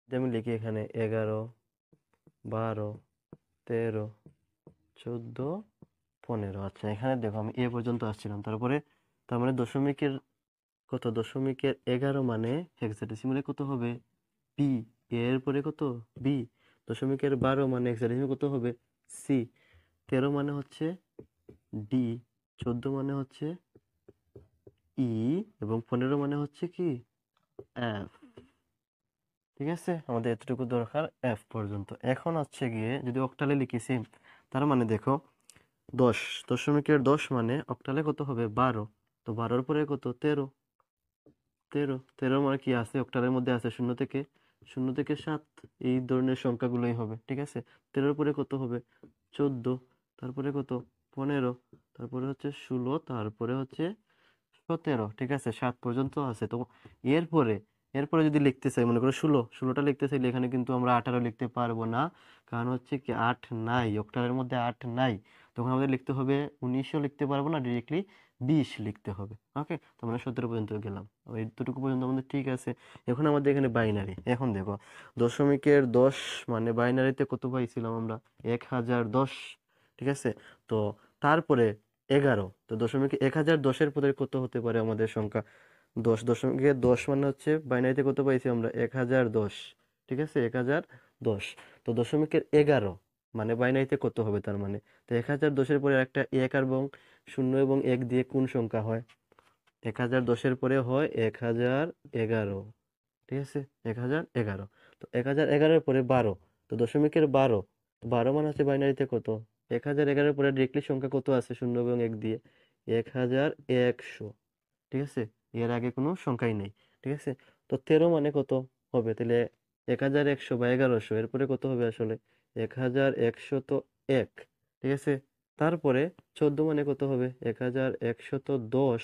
আমি লিখি এখানে 11, 12, 13, 14, 15। আচ্ছা, এখানে দেখো আমি এ পর্যন্ত আসছিলাম, তারপরে তার মানে দশমিকের কত, দশমিকের 11 মানে হেক্সাডেসিমালে কত হবে, বি। এর পরে কত, বি। দশমিকের 12 মানে হেক্সাডেসিমালে কত হবে, সি। 13 মানে হচ্ছে ডি। 14 মানে হচ্ছে ই। এবং 15 মানে হচ্ছে কি, এফ। ঠিক আছে, আমাদের এতটুকু দরকার এফ পর্যন্ত। এখন হচ্ছে গিয়ে যদি অক্টালে লিখি সেম, তার মানে দেখো 10, দশমিকের 10 মানে অক্টালে কত হবে, 12। তো 12-র পরে কত, 13। 13 মানে কি আছে অক্টালের মধ্যে, আছে শূন্য থেকে 7, এই ধরনের সংখ্যাগুলোই হবে। ঠিক আছে, 13-র পরে কত হবে, 14। তারপরে কত, 15। তারপরে হচ্ছে 16। তারপরে হচ্ছে 17। ঠিক আছে, 7 পর্যন্ত আছে। তো এরপরে এরপরে যদি লিখতে চাই, মনে করো 16টা লিখতে চাইলে এখানে কিন্তু আমরা 18 লিখতে পারবো না, কারণ হচ্ছে কি 8 নাই, অক্টালের মধ্যে 8 নাই। তখন আমাদের লিখতে হবে 19ও লিখতে পারবো না, ডিরেক্টলি 20 লিখতে হবে। ওকে, তো আমরা 17 পর্যন্ত গেলাম, এইটুকু পর্যন্ত আমাদের ঠিক আছে। এখন আমাদের এখানে বাইনারি। এখন দেখো দশমিকের 10 মানে বাইনারিতে কত পাইছিলাম আমরা, 1010। ঠিক আছে, তো তারপরে 11। তো দশমিক 1010-এর পরে কত হতে পারে আমাদের সংখ্যা, 10। দশমিকের 10 মানে হচ্ছে বাইনারিতে কত পাইছি আমরা, 1010। ঠিক আছে, 1010। তো দশমিকের 11 মানে বাইনারিতে কত হবে, তার মানে তো 1010-এর পরে একটা এক এবং 0 এবং 1 দিয়ে কোন সংখ্যা হয়, 1010-এর পরে হয় 1011। ঠিক আছে, 1011। তো 1011-এর পরে 12। তো দশমিকের 12, 12 মানে হচ্ছে বাইনারিতে কত, 1011-এর পরে ডিরেক্টলি সংখ্যা কত আছে, 0 এবং 1 দিয়ে, 1100। ঠিক আছে, এর আগে কোনো সংখ্যাই নেই। ঠিক আছে, তো 13 মানে কত হবে তাহলে, 1100 বা 1100, এরপরে কত হবে আসলে, 1101। ঠিক আছে, তারপরে 14 মানে কত হবে, 1110।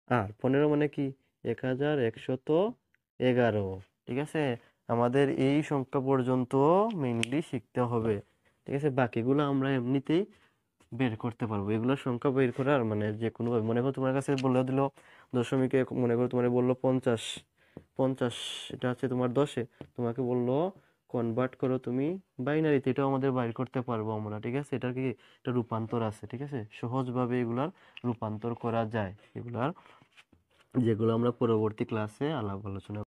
আর 15 মানে কি, 1111। ঠিক আছে, আমাদের এই সংখ্যা পর্যন্ত মেইনলি শিখতে হবে। ঠিক আছে, বাকিগুলো আমরা এমনিতেই বের করতে পারবো। এগুলোর সংখ্যা বের করার মানে যে কোনো ভাবে, মনে করো তোমার কাছে বলে দিল দশমিকে, মনে করো তোমার বললো 50, 50 এটা হচ্ছে তোমার 10-এ, তোমাকে বললো কনভার্ট করো তুমি বাইনারিতে, এটাও আমাদের বাইর করতে পারবো আমরা। ঠিক আছে, এটার কি একটা রূপান্তর আছে। ঠিক আছে, সহজভাবে এগুলার রূপান্তর করা যায়, এগুলার যেগুলো আমরা পরবর্তী ক্লাসে আলাপ আলোচনা